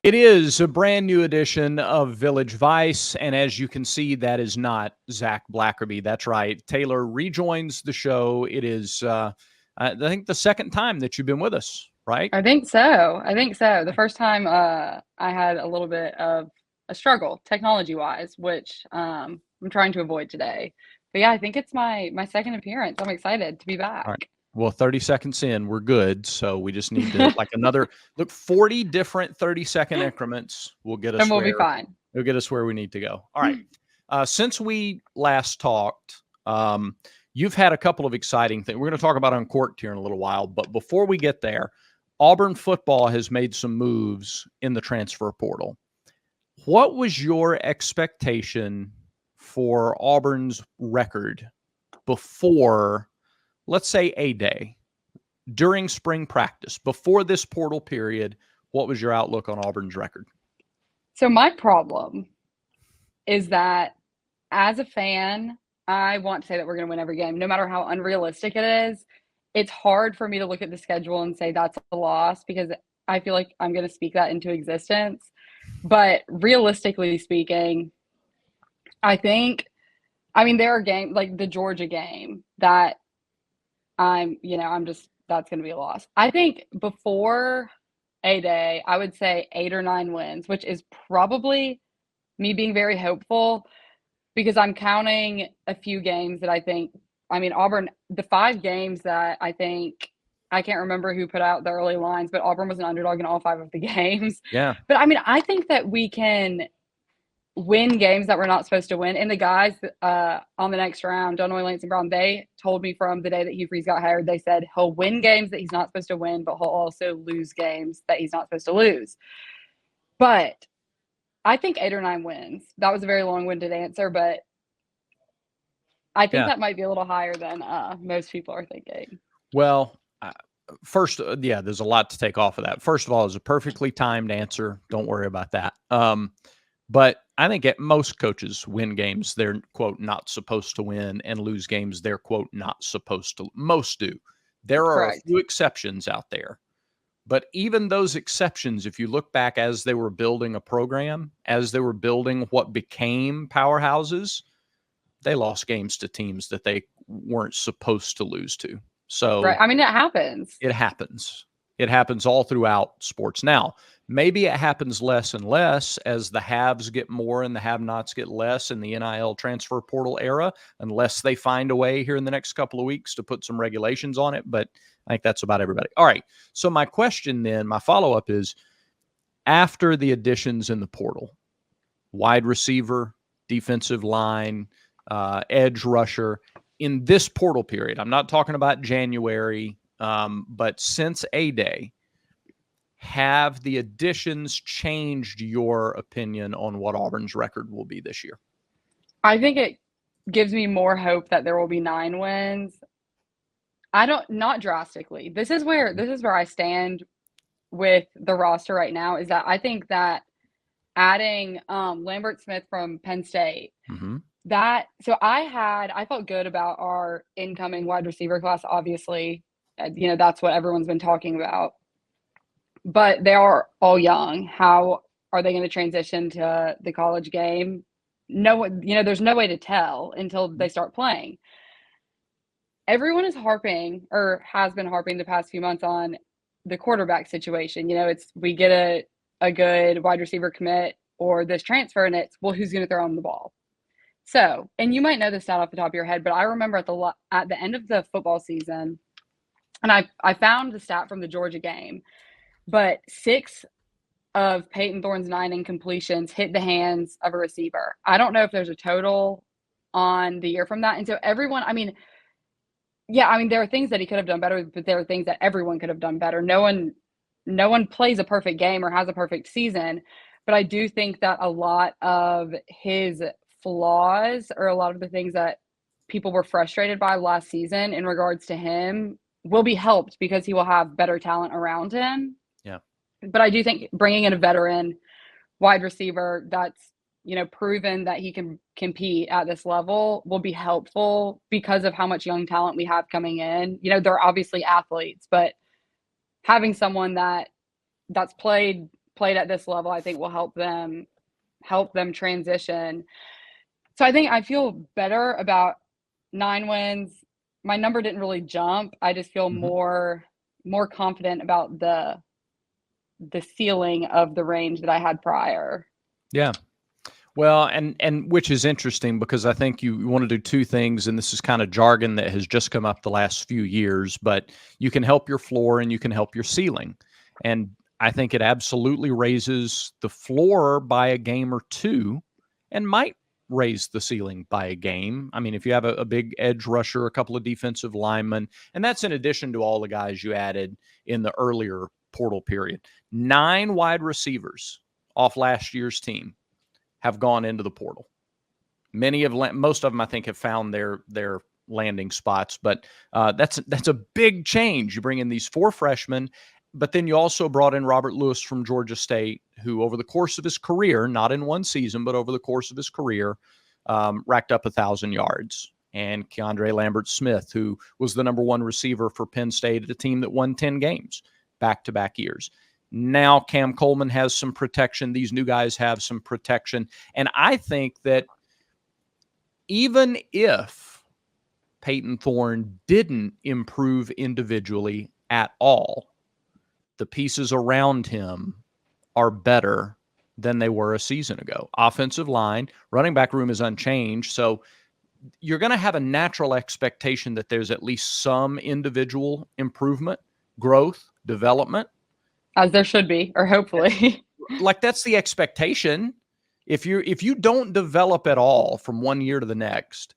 It is a brand new edition of Village Vice, and as you can see, that is not Zach Blackerby. That's right. Taylor rejoins the show. It is, I think, the second time that you've been with us, right? I think so. The first time I had a little bit of a struggle technology-wise, which I'm trying to avoid today. But yeah, I think it's my second appearance. I'm excited to be All right. back. Well, 30 seconds in, we're good. So we just need to like another 40 different 30-second increments will get And us we'll be where fine. it'll get us where we need to go. All right. Since we last talked, you've had a couple of exciting things. We're going to talk about Uncorked here in a little while, but before we get there, Auburn football has made some moves in the transfer portal. What was your expectation for Auburn's record before, let's say, a day during spring practice, before this portal period? What was your outlook on Auburn's record? So my problem is that as a fan, I want to say that we're going to win every game, no matter how unrealistic it is. It's hard for me to look at the schedule and say that's a loss because I feel like I'm going to speak that into existence. But realistically speaking, I mean, there are games like the Georgia game that that's going to be a loss. I think before a day, I would say 8 or 9 wins, which is probably me being very hopeful because I'm counting a few games that Auburn, the 5 games that I can't remember who put out the early lines, but Auburn was an underdog in all 5 of the games. Yeah. But I think that we can win games that we're not supposed to win. And the guys on the next round, Dunaway, Lance, and Brown, they told me from the day that Hugh Freeze got hired, they said he'll win games that he's not supposed to win, but he'll also lose games that he's not supposed to lose. But I think 8 or 9 wins. That was a very long-winded answer, but I think that might be a little higher than most people are thinking. Well, first, there's a lot to take off of that. First of all, it's a perfectly timed answer. Don't worry about that. But I think most coaches win games they're, quote, not supposed to win and lose games they're, quote, not supposed to. Most do. There are a few exceptions out there. But even those exceptions, if you look back as they were building a program, as they were building what became powerhouses, they lost games to teams that they weren't supposed to lose to. So right. I mean, it happens. It happens. It happens all throughout sports. Now, maybe it happens less and less as the haves get more and the have-nots get less in the NIL transfer portal era, unless they find a way here in the next couple of weeks to put some regulations on it. But I think that's about everybody. All right. So my question then, my follow-up is, after the additions in the portal, wide receiver, defensive line, edge rusher, in this portal period, I'm not talking about January, but since A-Day, have the additions changed your opinion on what Auburn's record will be this year? I think it gives me more hope that there will be 9 wins. Not drastically. This is where I stand with the roster right now, is that I think that adding Lambert Smith from Penn State, I felt good about our incoming wide receiver class. Obviously, that's what everyone's been talking about. But they are all young. How are they going to transition to the college game? There's no way to tell until they start playing. Everyone is harping, or has been harping the past few months, on the quarterback situation. We get a good wide receiver commit or this transfer, and it's, well, who's going to throw him the ball? So, and you might know this stat off the top of your head, but I remember at the end of the football season, and I found the stat from the Georgia game, but 6 of Peyton Thorne's 9 incompletions hit the hands of a receiver. I don't know if there's a total on the year from that. And so everyone, there are things that he could have done better, but there are things that everyone could have done better. No one plays a perfect game or has a perfect season, but I do think that a lot of his flaws, or a lot of the things that people were frustrated by last season in regards to him, will be helped because he will have better talent around him. Yeah. But I do think bringing in a veteran wide receiver that's, proven that he can compete at this level will be helpful because of how much young talent we have coming in. They're obviously athletes, but having someone that's played played at this level, I think will help them transition. So I feel better about 9 wins. My number didn't really jump. I just feel more confident about the ceiling of the range that I had prior. Yeah. Well, and which is interesting because I think you want to do two things, and this is kind of jargon that has just come up the last few years, but you can help your floor and you can help your ceiling. And I think it absolutely raises the floor by a game or two and might raise the ceiling by a game. I mean, if you have a big edge rusher, a couple of defensive linemen, and that's in addition to all the guys you added in the earlier portal period. 9 wide receivers off last year's team have gone into the portal. Most of them, I think, have found their landing spots, but that's a big change. You bring in these 4 freshmen, but then you also brought in Robert Lewis from Georgia State, who over the course of his career, not in one season, but over the course of his career, racked up 1,000 yards. And Keandre Lambert-Smith, who was the number 1 receiver for Penn State at a team that won 10 games back-to-back years. Now Cam Coleman has some protection. These new guys have some protection. And I think that even if Peyton Thorne didn't improve individually at all, the pieces around him are better than they were a season ago. Offensive line, running back room is unchanged. So you're going to have a natural expectation that there's at least some individual improvement, growth, development. As there should be, or hopefully. Like that's the expectation. If you don't develop at all from one year to the next,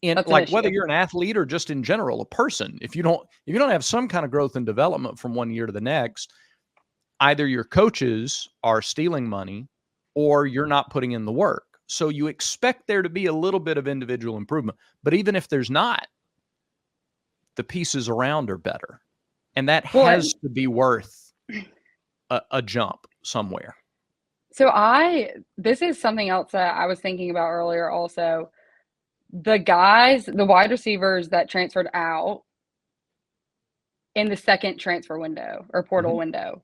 whether you're an athlete or just in general, a person, if you don't have some kind of growth and development from one year to the next, either your coaches are stealing money or you're not putting in the work. So you expect there to be a little bit of individual improvement. But even if there's not, the pieces around are better. And that has to be worth a jump somewhere. So this is something else that I was thinking about earlier also. The wide receivers that transferred out in the second transfer window or portal window,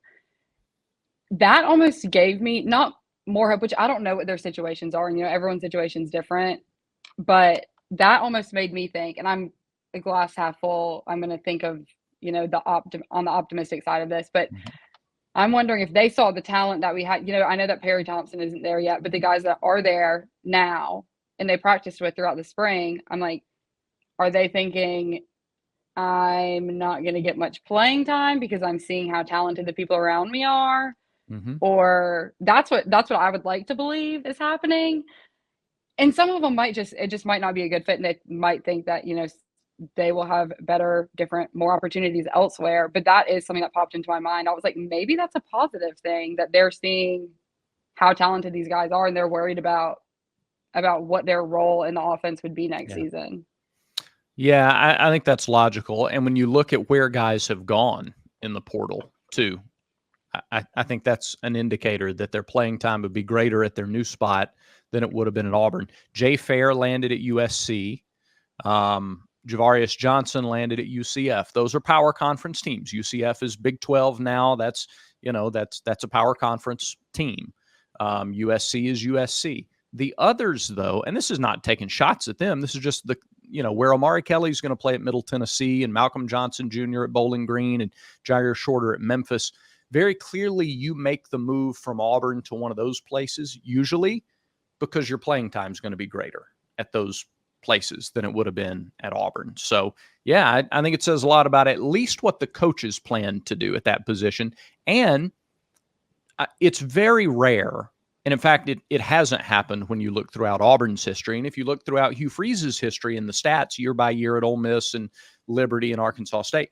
that almost gave me not more hope, which I don't know what their situations are. And, everyone's situation is different, but that almost made me think, and I'm a glass half full. I'm going to think of, on the optimistic side of this, but I'm wondering if they saw the talent that we had. I know that Perry Thompson isn't there yet, but the guys that are there now and they practiced with throughout the spring, I'm like, are they thinking I'm not going to get much playing time because I'm seeing how talented the people around me are? Or that's what I would like to believe is happening. And some of them might might not be a good fit, and they might think that, they will have better, different, more opportunities elsewhere. But that is something that popped into my mind. I was like, maybe that's a positive thing that they're seeing how talented these guys are, and they're worried about what their role in the offense would be next season. Yeah, I think that's logical. And when you look at where guys have gone in the portal too, I think that's an indicator that their playing time would be greater at their new spot than it would have been at Auburn. Jay Fair landed at USC. Javarius Johnson landed at UCF. Those are power conference teams. UCF is Big 12 now. That's a power conference team. USC is USC. The others, though, and this is not taking shots at them. This is just where Amari Kelly is going to play at Middle Tennessee and Malcolm Johnson Jr. at Bowling Green and Jair Shorter at Memphis. Very clearly, you make the move from Auburn to one of those places, usually because your playing time is going to be greater at those places than it would have been at Auburn. So, yeah, I think it says a lot about at least what the coaches plan to do at that position. And it's very rare. And in fact, it hasn't happened when you look throughout Auburn's history. And if you look throughout Hugh Freeze's history in the stats year by year at Ole Miss and Liberty and Arkansas State,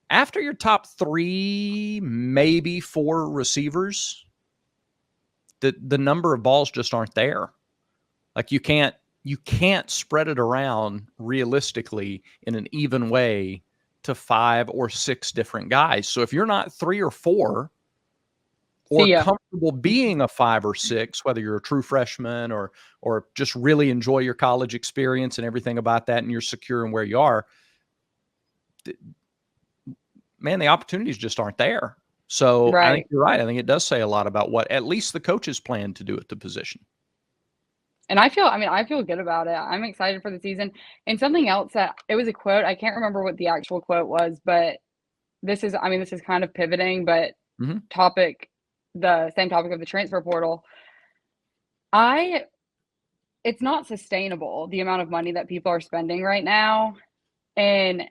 after your top 3, maybe 4 receivers, the number of balls just aren't there. Like you can't spread it around realistically in an even way to 5 or 6 different guys. So if you're not 3 or 4 or comfortable being a 5 or 6, whether you're a true freshman or just really enjoy your college experience and everything about that, and you're secure in where you are, man, the opportunities just aren't there. So I think Right. you're right. I think it does say a lot about what at least the coaches plan to do at the position. And I feel good about it. I'm excited for the season. And something else that it was a quote, I can't remember what the actual quote was, but this is kind of pivoting, but Hmm. topic, the same topic of the transfer portal. I It's not sustainable, the amount of money that people are spending right now. And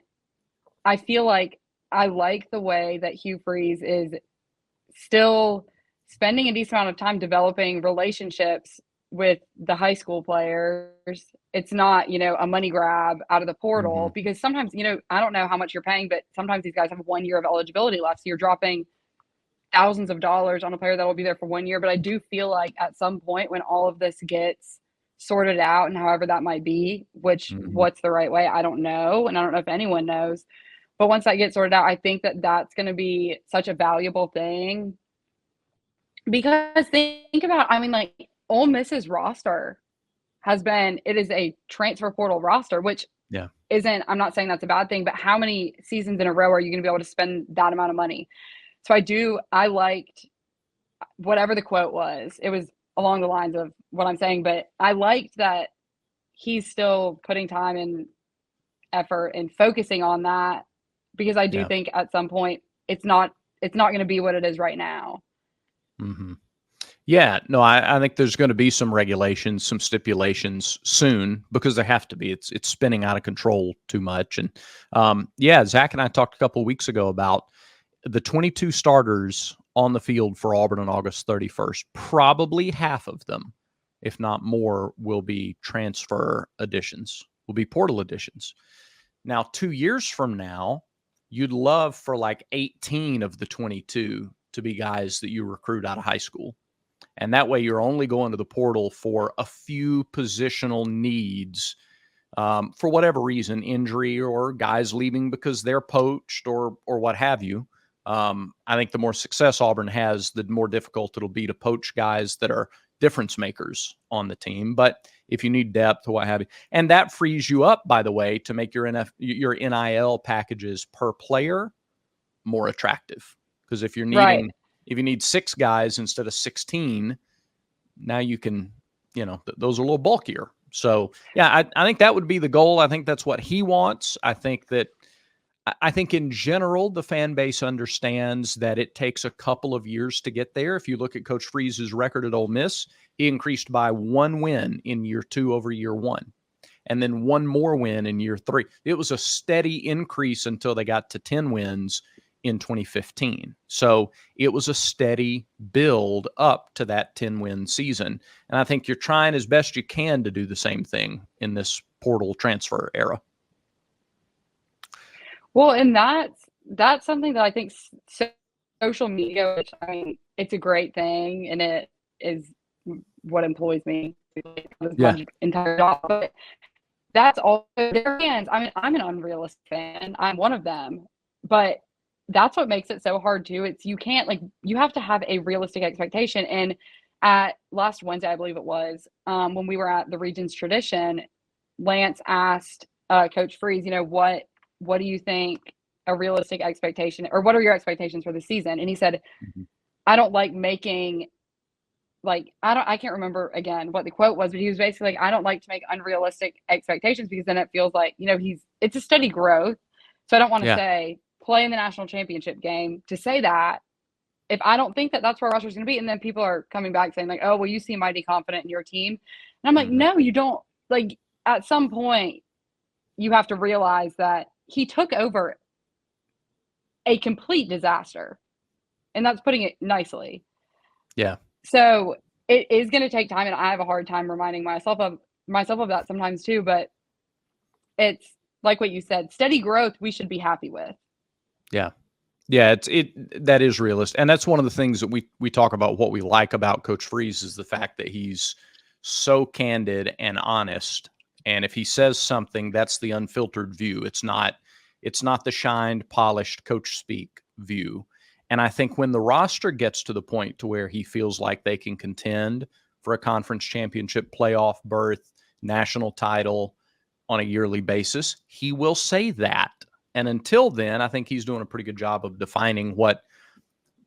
I feel like I like the way that Hugh Freeze is still spending a decent amount of time developing relationships with the high school players. It's not, a money grab out of the Hmm. portal because sometimes, I don't know how much you're paying, but sometimes these guys have 1 year of eligibility left. So you're dropping thousands of dollars on a player that will be there for 1 year. But I do feel like at some point when all of this gets sorted out and however that might be, which Hmm. what's the right way, I don't know. And I don't know if anyone knows. But once that gets sorted out, I think that that's going to be such a valuable thing because think about, like Ole Miss's roster it is a transfer portal roster, which Yeah. isn't, I'm not saying that's a bad thing, but how many seasons in a row are you going to be able to spend that amount of money? So I liked whatever the quote was. It was along the lines of what I'm saying, but I liked that he's still putting time and effort and focusing on that because I do Yeah. think at some point it's not going to be what it is right now. Hmm. Yeah, no, I think there's going to be some regulations, some stipulations soon because there have to be. It's spinning out of control too much. And yeah, Zach and I talked a couple of weeks ago about the 22 starters on the field for Auburn on August 31st. Probably half of them, if not more, will be transfer additions, will be portal additions. Now, 2 years from now, you'd love for like 18 of the 22 to be guys that you recruit out of high school. And that way, you're only going to the portal for a few positional needs for whatever reason, injury or guys leaving because they're poached or what have you. I think the more success Auburn has, the more difficult it'll be to poach guys that are difference makers on the team. But if you need depth or what have you, and that frees you up, by the way, to make your your NIL packages per player more attractive. Because Right. if you need 6 guys instead of 16, now you can, those are a little bulkier. So yeah, I think that would be the goal. I think that's what he wants. I think in general, the fan base understands that it takes a couple of years to get there. If you look at Coach Freeze's record at Ole Miss, he increased by 1 win in year 2 over year 1, and then 1 more win in year 3. It was a steady increase until they got to 10 wins in 2015. So it was a steady build up to that 10-win season. And I think you're trying as best you can to do the same thing in this portal transfer era. Well, and that's something that I think social media, which it's a great thing, and it is what employs me. This Yeah. my entire job, but that's also their fans. I'm an unrealistic fan. I'm one of them, but that's what makes it so hard too. It's you can't you have to have a realistic expectation. And at last Wednesday, I believe it was, when we were at the Regions Tradition, Lance asked Coach Freeze, what do you think a realistic expectation, or what are your expectations for the season? And he said, Mhm. I don't like making I can't remember again what the quote was, but he was basically like, I don't like to make unrealistic expectations because then it feels like, it's a steady growth. So I don't want to Yeah. say play in the national championship game to say that if I don't think that that's where our roster is going to be. And then people are coming back saying like, oh, well, you seem mighty confident in your team. And I'm like, Hmm. no, you don't. Like at some point you have to realize that he took over a complete disaster, and that's putting it nicely. Yeah. So it is going to take time, and I have a hard time reminding myself of that sometimes too. But it's like what you said, steady growth we should be happy with. Yeah. Yeah, that is realistic, and that's one of the things that we talk about. What we like about Coach Freeze is the fact that he's so candid and honest. And if he says something, that's the unfiltered view. It's not the shined, polished coach speak view. And I think when the roster gets to the point to where he feels like they can contend for a conference championship, playoff berth, national title on a yearly basis, he will say that. And until then, I think he's doing a pretty good job of defining what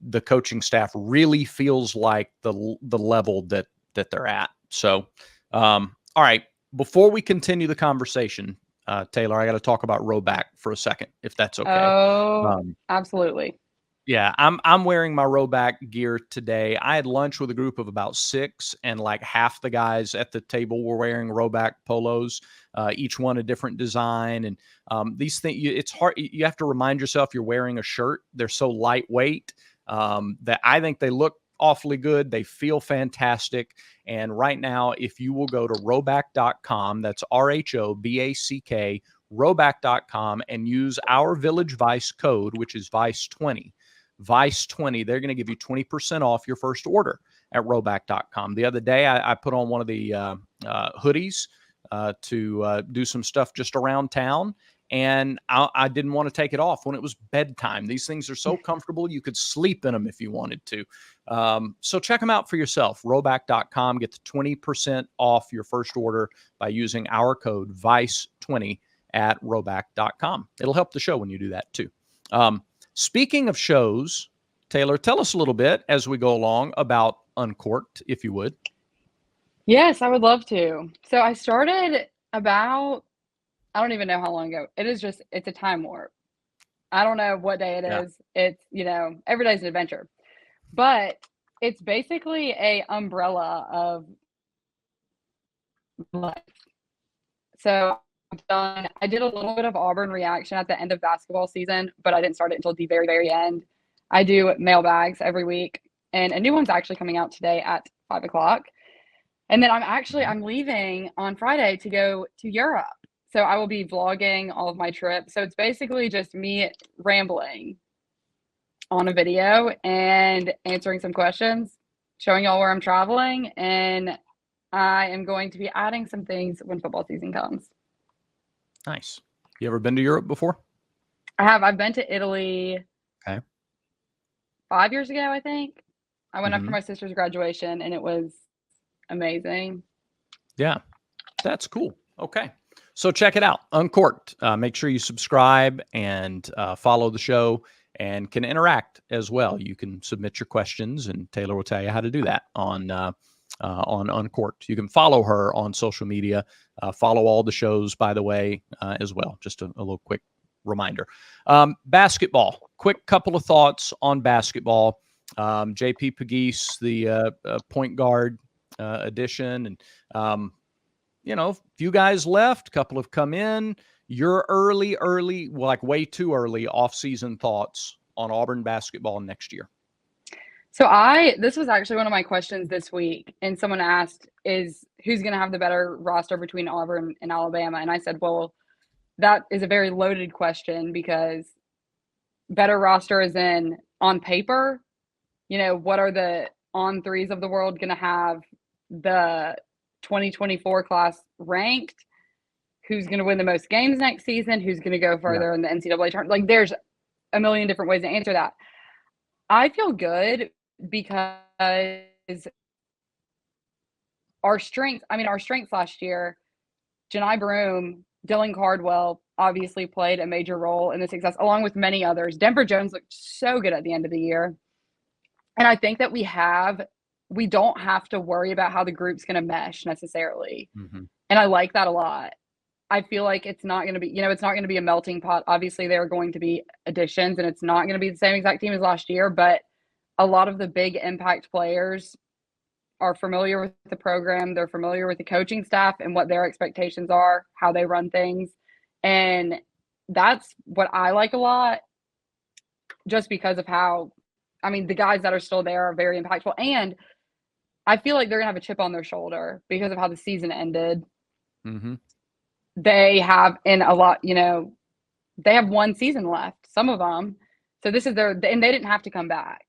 the coaching staff really feels like the level that they're at. So, all right, before we continue the conversation, Taylor, I got to talk about Roback for a second, if that's okay. Oh, absolutely. Yeah, I'm wearing my Roback gear today. I had lunch with a group of about 6, and like half the guys at the table were wearing Roback polos, each one a different design. And these things, it's hard. You have to remind yourself you're wearing a shirt. They're so lightweight that I think they look awfully good. They feel fantastic. And right now, if you will go to roback.com, that's RHOBACK, roback.com, and use our Village Vice code, which is Vice20. Vice20, they're going to give you 20% off your first order at roback.com. The other day, I put on one of the hoodies to do some stuff just around town, and I didn't want to take it off when it was bedtime. These things are so comfortable, you could sleep in them if you wanted to. So check them out for yourself. Roback.com. Get the 20% off your first order by using our code VICE20 at roback.com. It'll help the show when you do that too. Speaking of shows, Taylor, tell us a little bit as we go along about Uncorked, if you would. Yes, I would love to. So I started about, I don't even know how long ago. It's a time warp. I don't know what day it is. It's, every day's an adventure. But it's basically a umbrella of life. So I did a little bit of Auburn reaction at the end of basketball season, but I didn't start it until the very, very end. I do mailbags every week, and a new one's actually coming out today at 5:00. And then I'm leaving on Friday to go to Europe. So I will be vlogging all of my trips. So it's basically just me rambling on a video and answering some questions, showing y'all where I'm traveling, and I am going to be adding some things when football season comes. Nice. You ever been to Europe before? I have. I've been to Italy 5 years ago, I think. I went up for my sister's graduation, and it was amazing. Yeah, that's cool. Okay. So check it out. Uncorked. Make sure you subscribe and follow the show and can interact as well. You can submit your questions, and Taylor will tell you how to do that on Uncorked. You can follow her on social media. Follow all the shows, by the way, as well. Just a little quick reminder. Basketball. Quick couple of thoughts on basketball. JP Pegues, the point guard addition, and a few guys left, a couple have come in. Your early, like way too early off-season thoughts on Auburn basketball next year. So this was actually one of my questions this week, and someone asked, who's going to have the better roster between Auburn and Alabama? And I said, well, that is a very loaded question, because better roster is on paper, what are the on threes of the world going to have the 2024 class ranked? Who's going to win the most games next season? Who's going to go further in the NCAA tournament? Like, there's a million different ways to answer that. I feel good because our strengths last year, Janai Broome, Dylan Cardwell obviously played a major role in the success, along with many others. Denver Jones looked so good at the end of the year. And I think that we don't have to worry about how the group's going to mesh necessarily. And I like that a lot. I feel like it's not going to be, it's not going to be a melting pot. Obviously, there are going to be additions, and it's not going to be the same exact team as last year, but a lot of the big impact players are familiar with the program. They're familiar with the coaching staff and what their expectations are, how they run things. And that's what I like a lot, just because of how, the guys that are still there are very impactful. And I feel like they're going to have a chip on their shoulder because of how the season ended. They have they have one season left, some of them. So this is and they didn't have to come back.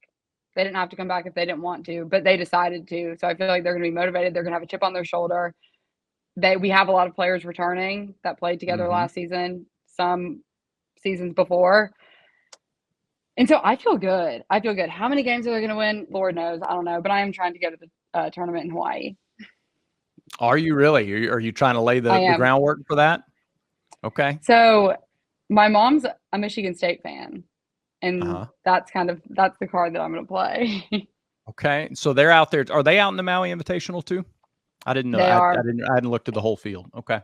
They didn't have to come back if they didn't want to, but they decided to. So I feel like they're going to be motivated. They're going to have a chip on their shoulder. We have a lot of players returning that played together last season, some seasons before. And so I feel good. How many games are they going to win? Lord knows. I don't know. But I am trying to go to the tournament in Hawaii. Are you really? Are you trying to lay the groundwork for that? Okay. So my mom's a Michigan State fan. And that's the card that I'm going to play. Okay. So they're out there. Are they out in the Maui Invitational too? I didn't know. They are. I hadn't looked at the whole field. Okay.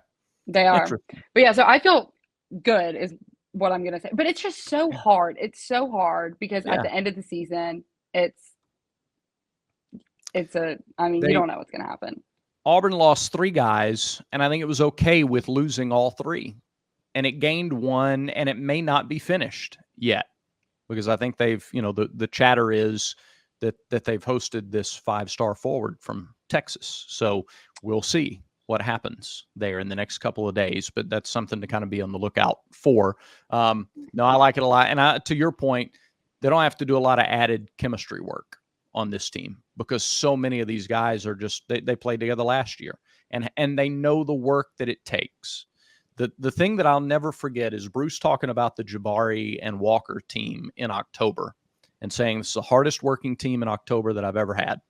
They are. But yeah, so I feel good is what I'm going to say. But it's just so hard. It's so hard because at the end of the season, you don't know what's going to happen. Auburn lost 3 guys, and I think it was okay with losing all 3. And it gained 1, and it may not be finished yet because I think they've, the chatter is that they've hosted this 5-star forward from Texas. So we'll see what happens there in the next couple of days, but that's something to kind of be on the lookout for. No, I like it a lot. And to your point, they don't have to do a lot of added chemistry work on this team because so many of these guys are just, they played together last year and they know the work that it takes. The thing that I'll never forget is Bruce talking about the Jabari and Walker team in October and saying this is the hardest working team in October that I've ever had.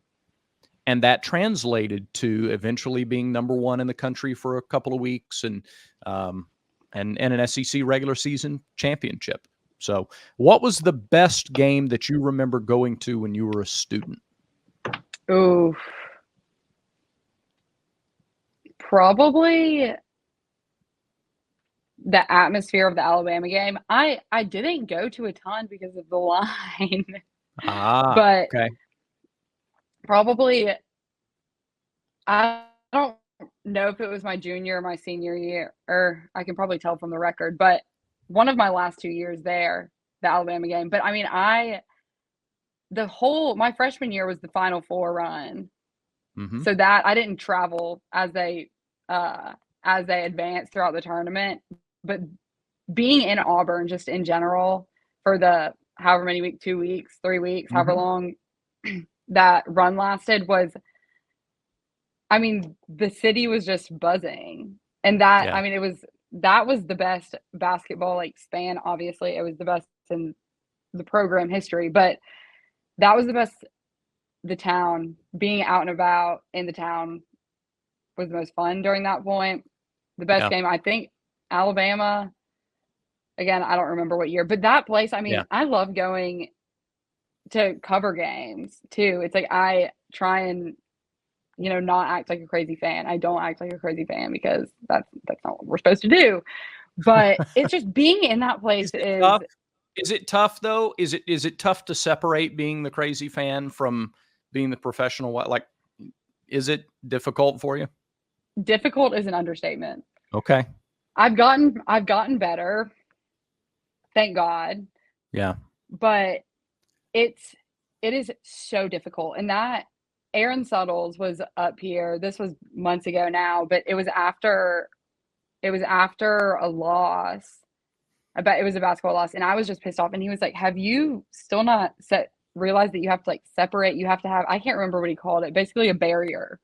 And that translated to eventually being number 1 in the country for a couple of weeks and an SEC regular season championship. So what was the best game that you remember going to when you were a student? Oh, probably the atmosphere of the Alabama game. I didn't go to a ton because of the line. But okay. Probably, I don't know if it was my junior or my senior year, or I can probably tell from the record, but one of my last 2 years there, the Alabama game. But I mean, my freshman year was the Final Four run. Mm-hmm. So that I didn't travel as they advanced throughout the tournament, but being in Auburn just in general for the however many weeks, 2 weeks, 3 weeks, however long that run lasted the city was just buzzing. And that, that was the best basketball span. Obviously it was the best in the program history, but that was the best. The town, being out and about in the town was the most fun during that point. The best game, I think, Alabama. Again, I don't remember what year, but that place, I love going to cover games too. It's I try and, not act like a crazy fan. I don't act like a crazy fan because that's not what we're supposed to do. But it's just being in that place Is it tough though? Is it tough to separate being the crazy fan from being the professional? Is it difficult for you? Difficult is an understatement. Okay. I've gotten better. Thank God. Yeah. But it is so difficult. And that Aaron Suttles was up here. This was months ago now, but it was after a loss. I bet it was a basketball loss. And I was just pissed off. And he was like, have you still not realized that you have to separate? You have to have, I can't remember what he called it, basically a barrier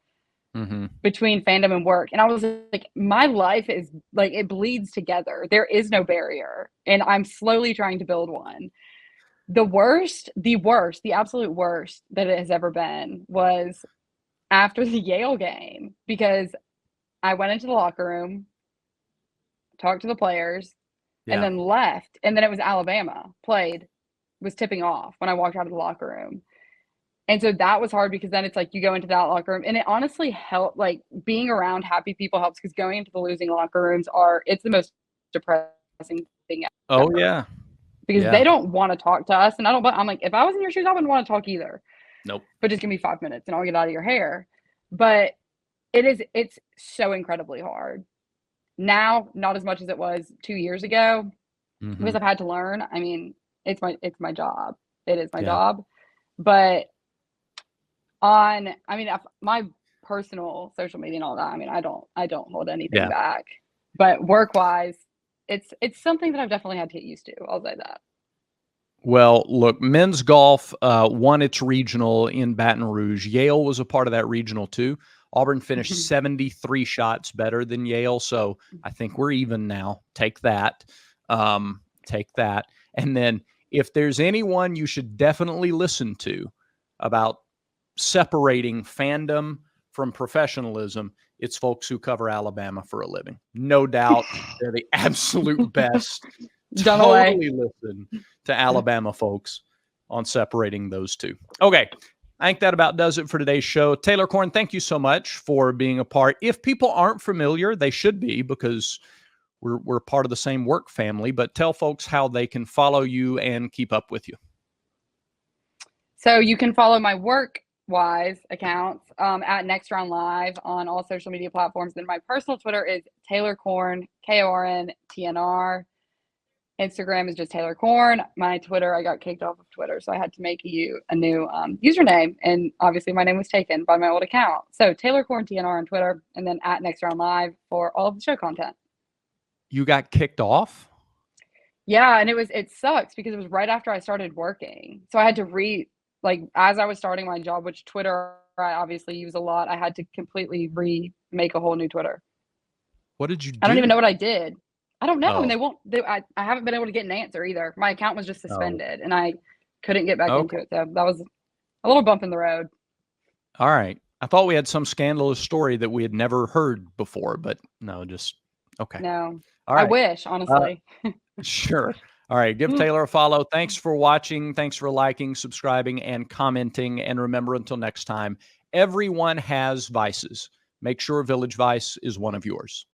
between fandom and work. And I was like, my life is it bleeds together. There is no barrier. And I'm slowly trying to build one. The absolute worst that it has ever been was after the Yale game, because I went into the locker room, talked to the players, and then left. And then it was Alabama was tipping off when I walked out of the locker room. And so that was hard because then it's you go into that locker room and it honestly helped. Being around happy people helps because going into the losing locker rooms it's the most depressing thing ever. Oh yeah. Because they don't want to talk to us. And I'm like, if I was in your shoes, I wouldn't want to talk either. Nope. But just give me 5 minutes and I'll get out of your hair. But it's so incredibly hard. Now, not as much as it was 2 years ago, because I've had to learn. It's my job. It is my job. But my personal social media and all that, I don't hold anything back. But work-wise, it's something that I've definitely had to get used to. I'll say that. Well, look, men's golf won its regional in Baton Rouge. Yale was a part of that regional too. Auburn finished 73 shots better than Yale, so I think we're even now. Take that. And then if there's anyone you should definitely listen to about separating fandom from professionalism, it's folks who cover Alabama for a living. No doubt. They're the absolute best. Totally listen to Alabama folks on separating those two. Okay. I think that about does it for today's show. Taylor Korn, thank you so much for being a part. If people aren't familiar, they should be, because we're part of the same work family, but tell folks how they can follow you and keep up with you. So you can follow my work-wise accounts at Next Round Live on all social media platforms. Then my personal Twitter is Taylor Korn, KORNTNR. Instagram is just Taylor Korn. My Twitter, I got kicked off of Twitter, so I had to make a new username. And obviously my name was taken by my old account. So Taylor Korn TNR on Twitter, and then at Next Round Live for all of the show content. You got kicked off? Yeah, and it sucks because it was right after I started working. So I had to as I was starting my job, which Twitter I obviously use a lot, I had to completely remake a whole new Twitter. What did you do? I don't even know what I did. I don't know. Oh. And I haven't been able to get an answer either. My account was just suspended and I couldn't get back into it. So that was a little bump in the road. All right. I thought we had some scandalous story that we had never heard before, but no, just okay. No. All right. I wish, honestly. Sure. All right. Give Taylor a follow. Thanks for watching. Thanks for liking, subscribing, and commenting. And remember, until next time, everyone has vices. Make sure Village Vice is one of yours.